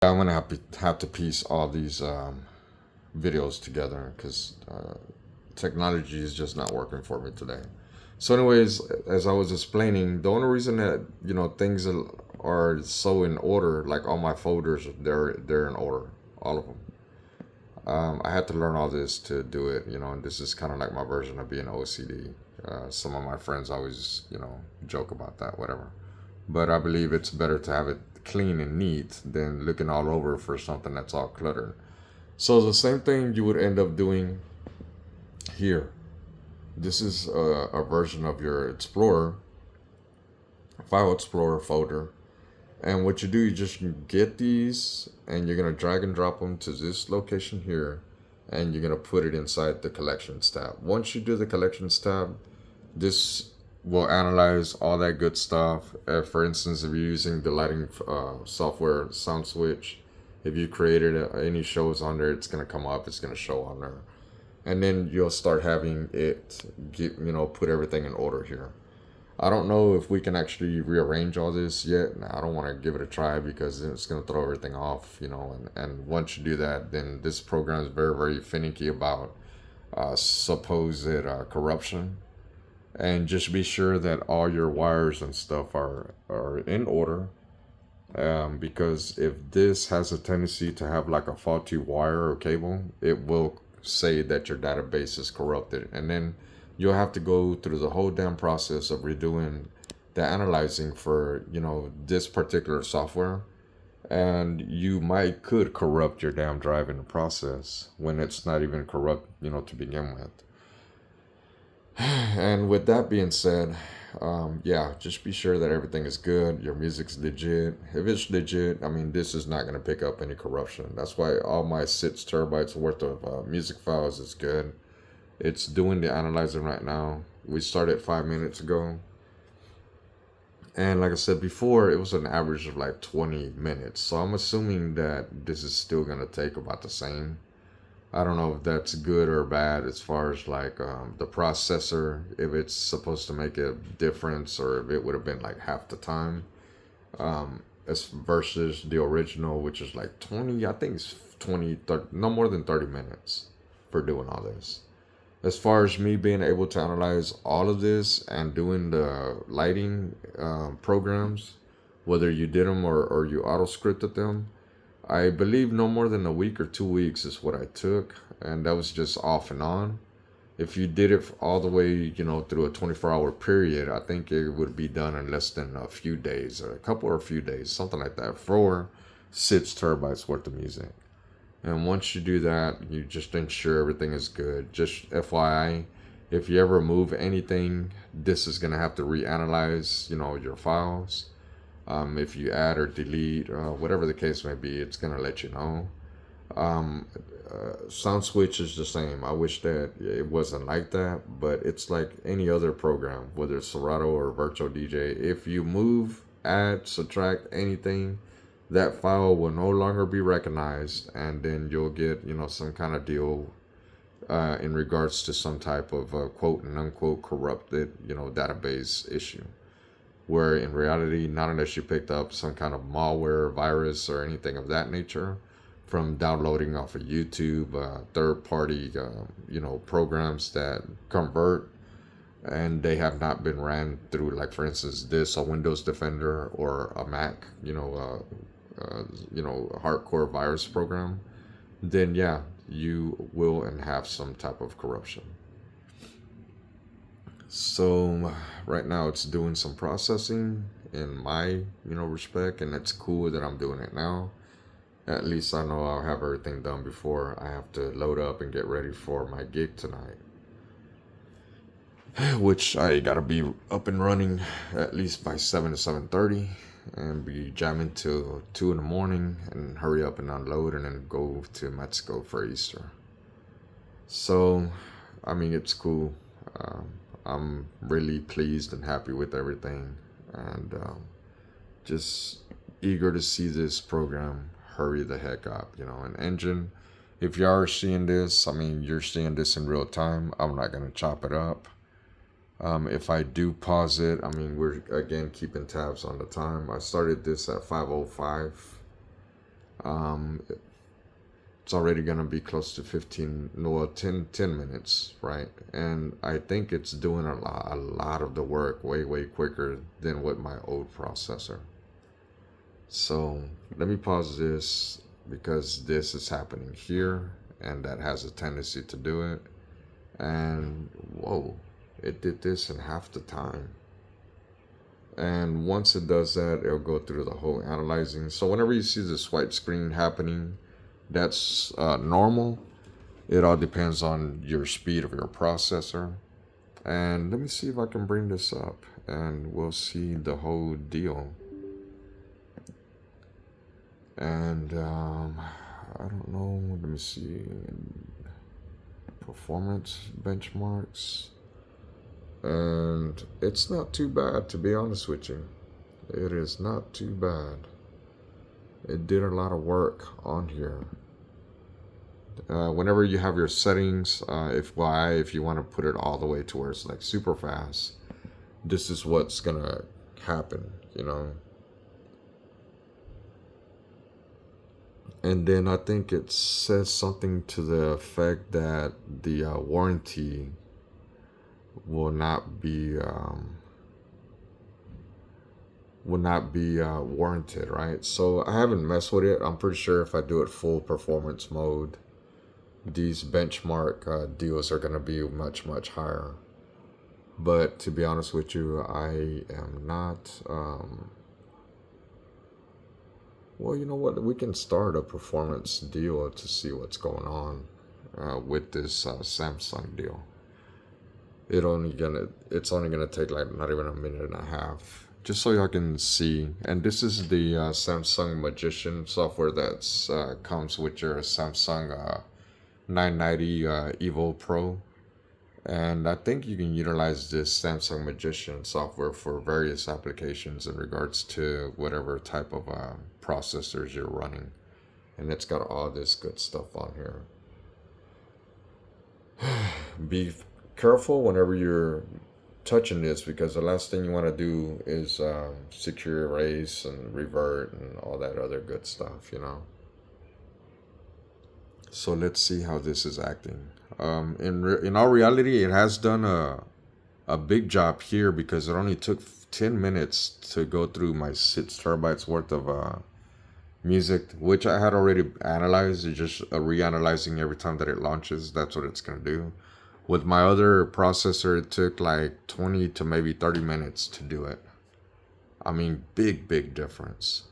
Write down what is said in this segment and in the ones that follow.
I'm gonna have to piece all these videos together because technology is just not working for me today. So, anyways, as I was explaining, the only reason that things are so in order, like all my folders, they're in order, all of them. I had to learn all this to do it, and this is kind of like my version of being OCD. Some of my friends always, joke about that, whatever. But I believe it's better to have it clean and neat than looking all over for something that's all cluttered. So the same thing you would end up doing here. This is a version of your Explorer, File Explorer folder. And what you do, you just get these and you're going to drag and drop them to this location here. And you're going to put it inside the Collections tab. Once you do the Collections tab, this will analyze all that good stuff. For instance, if you're using the lighting software SOUNDSWITCH, if you created any shows on there, it's going to come up, it's going to show on there. And then you'll start having it put everything in order here. I don't know if we can actually rearrange all this yet. I don't want to give it a try because it's going to throw everything off, and once you do that, then this program is very, very finicky about supposed corruption. And just be sure that all your wires and stuff are in order, because if this has a tendency to have like a faulty wire or cable, it will say that your database is corrupted, and then you'll have to go through the whole damn process of redoing the analyzing for this particular software, and you could corrupt your damn drive in the process when it's not even corrupt to begin with. And with that being said, yeah, just be sure that everything is good. Your music's legit. If it's legit, I mean, this is not going to pick up any corruption. That's why all my 6 terabytes worth of music files is good. It's doing the analyzing right now. We started 5 minutes ago. And like I said before, it was an average of like 20 minutes. So I'm assuming that this is still going to take about the same. I don't know if that's good or bad as far as like the processor, if it's supposed to make a difference or if it would have been like half the time, as versus the original, which is like 20, I think it's 20, 30, no more than 30 minutes for doing all this. As far as me being able to analyze all of this and doing the lighting programs, whether you did them or you auto scripted them, I believe no more than a week or 2 weeks is what I took, and that was just off and on. If you did it all the way, through a 24-hour period, I think it would be done in less than a few days, or a couple or a few days, something like that, for 6 terabytes worth of music. And once you do that, you just ensure everything is good. Just FYI, if you ever move anything, this is going to have to reanalyze, your files. If you add or delete, whatever the case may be, it's going to let you know. SoundSwitch is the same. I wish that it wasn't like that, but it's like any other program, whether it's Serato or Virtual DJ. If you move, add, subtract anything, that file will no longer be recognized, and then you'll get, some kind of deal in regards to some type of quote and unquote corrupted, database issue. Where in reality, not unless you picked up some kind of malware, virus, or anything of that nature from downloading off of YouTube, third-party, programs that convert, and they have not been ran through, like for instance, a Windows Defender or a Mac, hardcore virus program, then yeah, you will and have some type of corruption. So right now it's doing some processing in my, respect, and it's cool that I'm doing it now. At least I know I'll have everything done before I have to load up and get ready for my gig tonight. Which I gotta be up and running at least by 7 to 7:30 and be jamming till 2 in the morning and hurry up and unload and then go to Mexico for Easter. So, I mean, it's cool. I'm really pleased and happy with everything, and just eager to see this program hurry the heck up. An engine, if you are seeing this, I mean, you're seeing this in real time. I'm not going to chop it up. If I do pause it, I mean, we're again keeping tabs on the time. I started this at 5:05. Um, it's already going to be close to 15, no, 10 minutes, right? And I think it's doing a lot of the work way quicker than with my old processor. So let me pause this because this is happening here and that has a tendency to do it. And whoa, it did this in half the time. And once it does that, it'll go through the whole analyzing. So whenever you see this white screen happening, that's normal. It all depends on your speed of your processor. And let me see if I can bring this up and we'll see the whole deal. And I don't know, let me see, performance benchmarks. And it's not too bad, to be honest with you. It is not too bad. It did a lot of work on here. Whenever you have your settings, if you want to put it all the way to where it's like super fast, this is what's gonna happen, you know. And then I think it says something to the effect that the warranty will not be warranted, right? So I haven't messed with it. I'm pretty sure if I do it full performance mode, these benchmark deals are going to be much higher. But to be honest with you, I am not well, you know what, we can start a performance deal to see what's going on with this Samsung deal. It's only gonna take like not even a minute and a half, just so y'all can see. And this is the Samsung Magician software that's comes with your Samsung 990 Evo Pro. And I think you can utilize this Samsung Magician software for various applications in regards to whatever type of processors you're running. And it's got all this good stuff on here. Be careful whenever you're touching this, because the last thing you want to do is secure erase and revert and all that other good stuff, you know. So let's see how this is acting. In all reality, it has done a big job here because it only took 10 minutes to go through my 6 terabytes worth of music, which I had already analyzed. It's just reanalyzing every time that it launches. That's what it's going to do. With my other processor, it took like 20 to maybe 30 minutes to do it. I mean, big difference.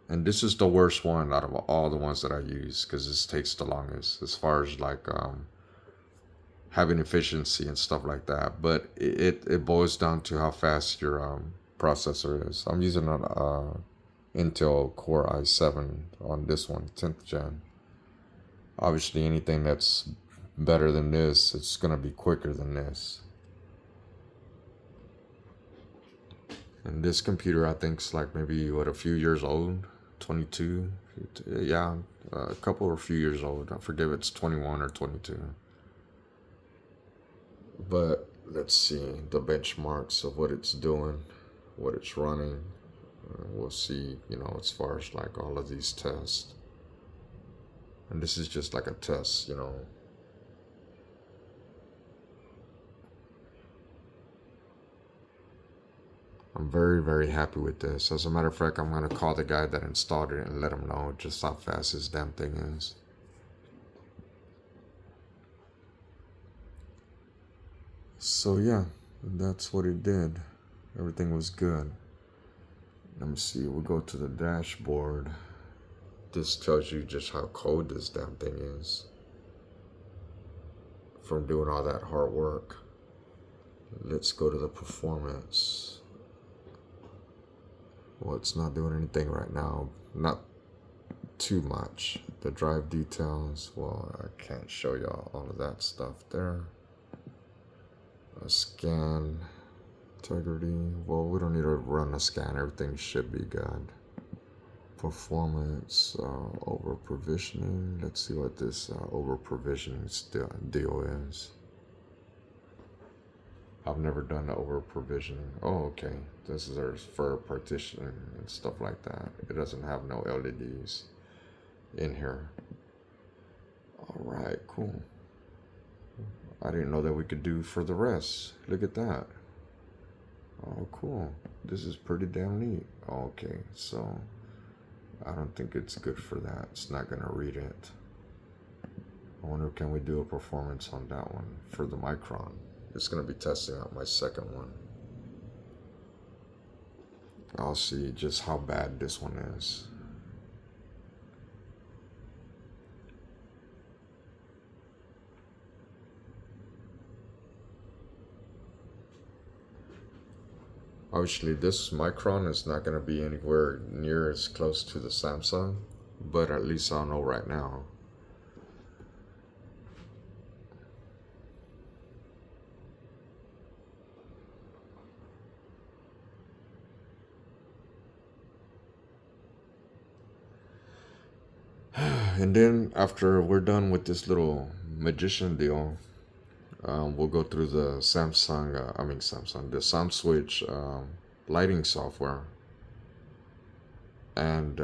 And this is the worst one out of all the ones that I use because this takes the longest as far as like having efficiency and stuff like that. But it boils down to how fast your processor is. I'm using an Intel Core i7 on this one, 10th gen. Obviously, anything that's better than this, it's going to be quicker than this. And this computer, I think, is like maybe, what, a few years old? 22? Yeah, a couple or a few years old. I forget if it's 21 or 22. But let's see the benchmarks of what it's doing, what it's running. We'll see, you know, as far as like all of these tests. And this is just like a test, you know. I'm very happy with this. As a matter of fact, I'm going to call the guy that installed it and let him know just how fast this damn thing is. So yeah, that's what it did. Everything was good. Let me see, we'll go to the dashboard. This tells you just how cold this damn thing is from doing all that hard work. Let's go to the performance. Well, it's not doing anything right now. Not too much. The drive details, well, I can't show y'all all of that stuff there. A scan, integrity, well, we don't need to run a scan. Everything should be good. Performance, over provisioning. Let's see what this over provisioning deal is. I've never done over provisioning. Oh, okay. This is ours for partitioning and stuff like that. It doesn't have no LEDs in here. All right, cool. I didn't know that we could do for the rest. Look at that. Oh, cool. This is pretty damn neat. Okay, so I don't think it's good for that. It's not gonna read it. I wonder, can we do a performance on that one for the Micron? It's gonna be testing out my second one. I'll see just how bad this one is. Obviously, this Micron is not going to be anywhere near as close to the Samsung, but at least I'll know right now. And then after we're done with this little magician deal, we'll go through the the SOUNDSWITCH lighting software, and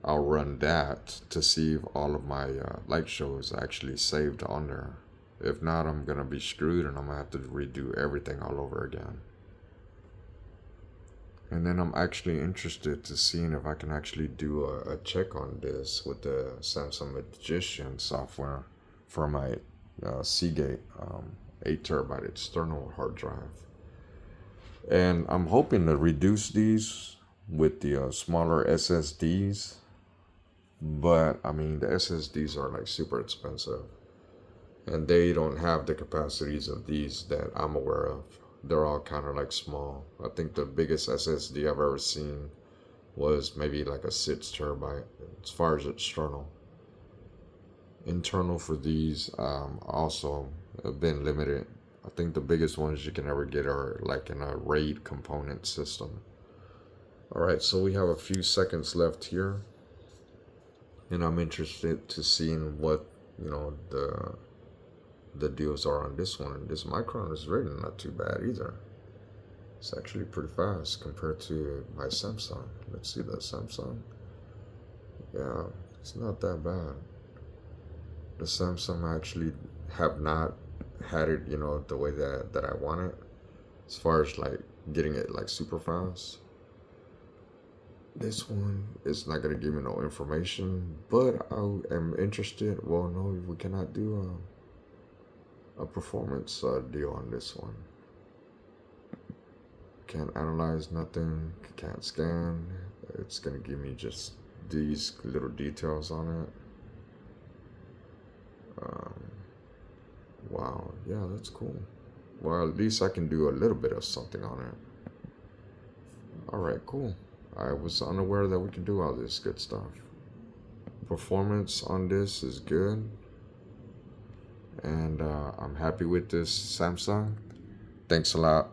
I'll run that to see if all of my light shows actually saved on there. If not, I'm gonna be screwed and I'm gonna have to redo everything all over again. And then I'm actually interested to seeing if I can actually do a check on this with the Samsung Magician software for my Seagate 8 terabyte external hard drive. And I'm hoping to reduce these with the smaller SSDs. But I mean, the SSDs are like super expensive. And they don't have the capacities of these that I'm aware of. They're all kind of like small. I think the biggest SSD I've ever seen was maybe like a 6 terabyte as far as external. Internal for these also have been limited. I think the biggest ones you can ever get are like in a RAID component system. Alright, so we have a few seconds left here. And I'm interested to seeing what, the deals are on this one. This Micron is really not too bad either. It's actually pretty fast compared to my Samsung. Let's see the Samsung. Yeah, it's not that bad. The Samsung I actually have not had it, the way that I want it. As far as like getting it like super fast. This one is not gonna give me no information, but I am interested. Well, no, we cannot do a performance deal on this one. Can't analyze nothing, can't scan. It's gonna give me just these little details on it. Wow, yeah, that's cool. Well, at least I can do a little bit of something on it. Alright, cool. I was unaware that we can do all this good stuff. Performance on this is good. And I'm happy with this Samsung. Thanks a lot,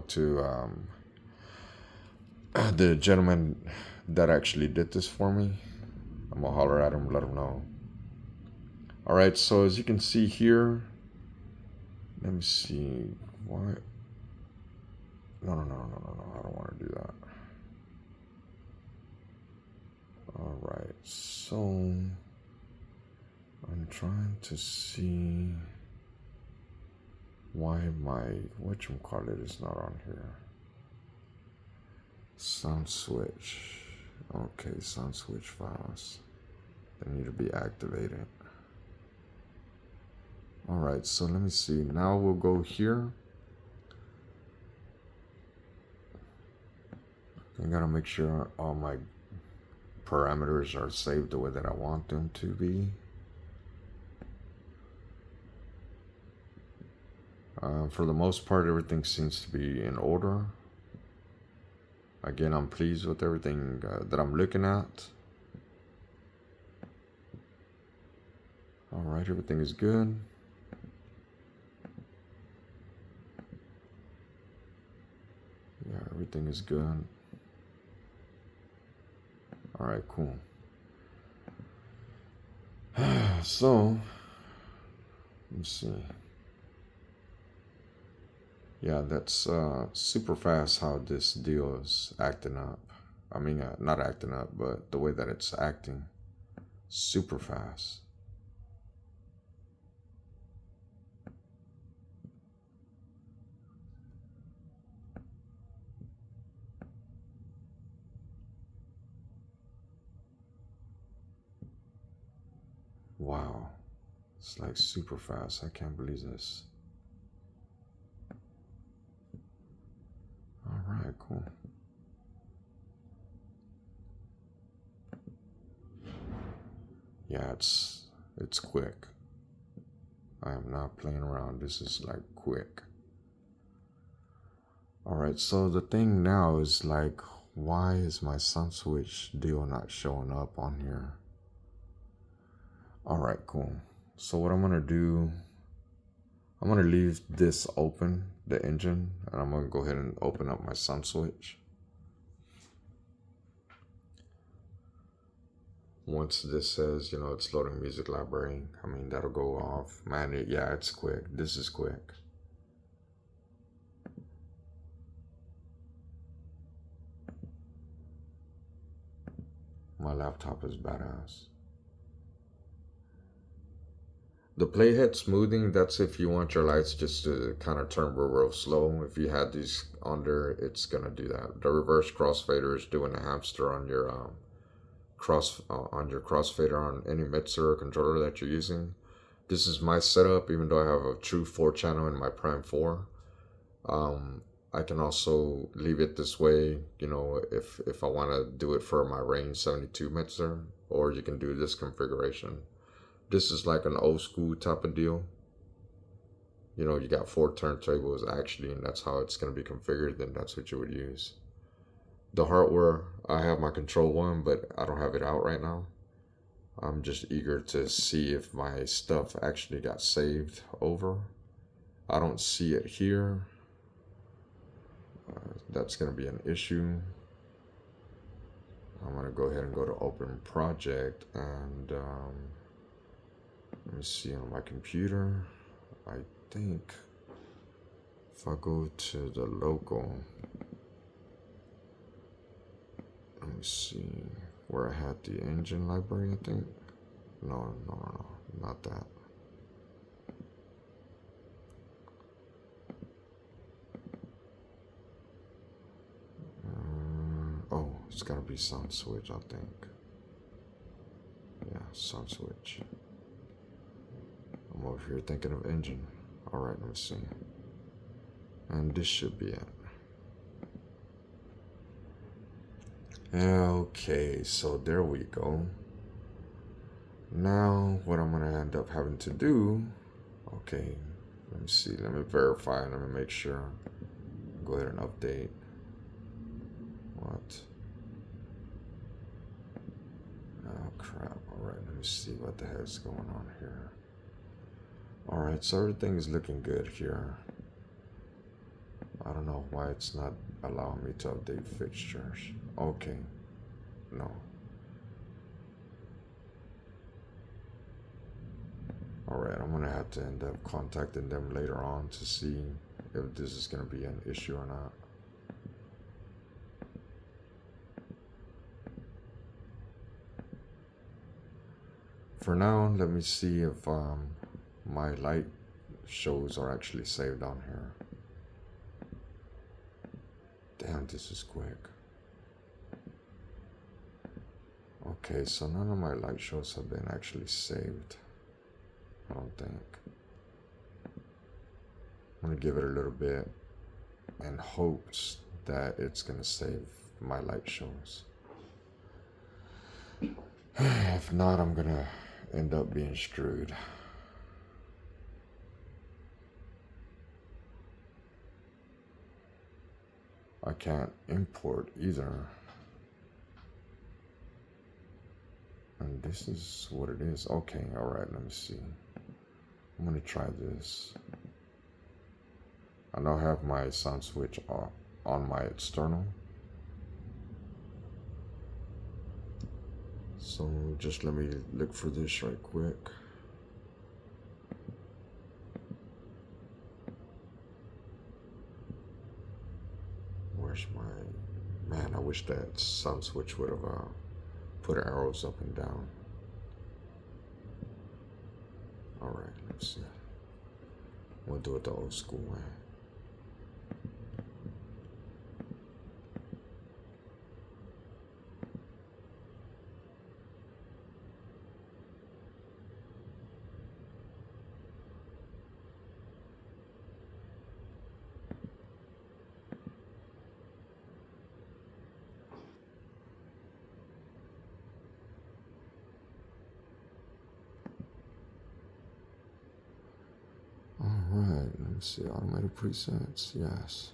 to the gentleman that actually did this for me. I'm gonna holler at him, let him know. Alright, so as you can see here, let me see. What? No, I don't want to do that. Alright, so I'm trying to see why my whatchamacallit is not on here. SOUNDSWITCH. Okay, SOUNDSWITCH files. They need to be activated. Alright, so let me see. Now we'll go here. I gotta make sure all my parameters are saved the way that I want them to be. For the most part, everything seems to be in order. Again, I'm pleased with everything that I'm looking at. Alright, everything is good. Yeah, everything is good. Alright, cool. So, let's see. Yeah, that's super fast how this deal is acting up. I mean, not acting up, but the way that it's acting, super fast. Wow, it's like super fast. I can't believe this. All right, cool. Yeah, it's quick. I am not playing around. This is like quick. All right, so the thing now is like, why is my SOUNDSWITCH deal not showing up on here? All right, cool. So what I'm gonna do, I'm gonna leave this open, the engine, and I'm gonna go ahead and open up my SOUNDSWITCH. Once this says, you know, it's loading music library, I mean, that'll go off. Man, yeah, it's quick. This is quick. My laptop is badass. The playhead smoothing, that's if you want your lights just to kind of turn real slow. If you had these under, it's gonna do that. The reverse crossfader is doing a hamster on your crossfader on any mixer or controller that you're using. This is my setup, even though I have a true 4-channel in my Prime 4. I can also leave it this way, you know, if I want to do it for my Range 72 mixer, or you can do this configuration. This is like an old school type of deal. You know, you got 4 turntables actually, and that's how it's going to be configured, then that's what you would use. The hardware, I have my Control 1, but I don't have it out right now. I'm just eager to see if my stuff actually got saved over. I don't see it here. That's going to be an issue. I'm going to go ahead and go to Open Project, and let me see on my computer. I think if I go to the local, let me see where I had the engine library, I think. No, not that. Oh, it's gotta be SOUNDSWITCH, I think. Yeah, SOUNDSWITCH. I'm over here thinking of engine. All right, let me see. And this should be it. Okay, so there we go. Now, what I'm gonna end up having to do, okay, let me see, let me verify, let me make sure. Go ahead and update. What? Oh crap, all right, let me see what the heck's going on here. All right, so everything is looking good here. I don't know why it's not allowing me to update fixtures. Okay, no. All right, I'm gonna have to end up contacting them later on to see if this is gonna be an issue or not. For now, let me see if my light shows are actually saved on here. Damn, this is quick. Okay, so none of my light shows have been actually saved, I don't think. I'm gonna give it a little bit in hopes that it's gonna save my light shows. If not, I'm gonna end up being screwed. I can't import either. And this is what it is. Okay, all right, let me see. I'm gonna try this. I now have my SOUNDSWITCH on my external. So just let me look for this right quick. wish that SOUNDSWITCH would have put arrows up and down. All right, let's see. We'll do it the old school way. Alright, let me see, automated presets, yes.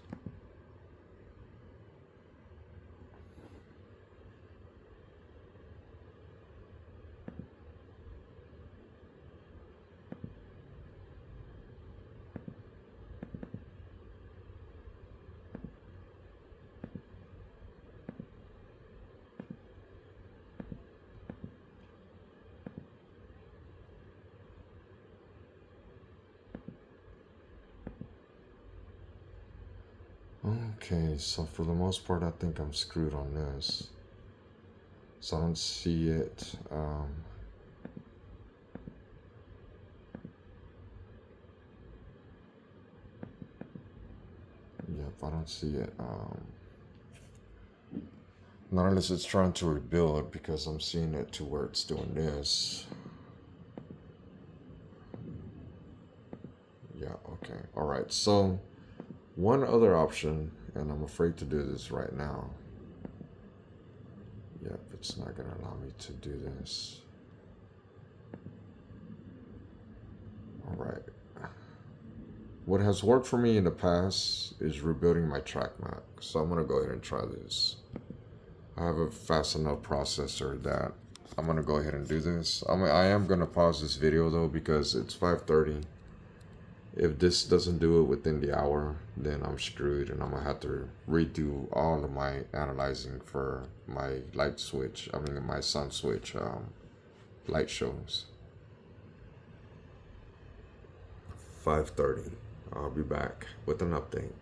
Okay, so for the most part, I think I'm screwed on this. So I don't see it. Yep, I don't see it. Not unless it's trying to rebuild, because I'm seeing it to where it's doing this. Yeah, okay. All right, so one other option, and I'm afraid to do this right now. Yep, it's not going to allow me to do this. All right. What has worked for me in the past is rebuilding my track map. So I'm going to go ahead and try this. I have a fast enough processor that I'm going to go ahead and do this. I am going to pause this video though, because it's 5:30. If this doesn't do it within the hour, then I'm screwed, and I'm gonna have to redo all of my analyzing for my my SOUNDSWITCH light shows. 5:30. I'll be back with an update.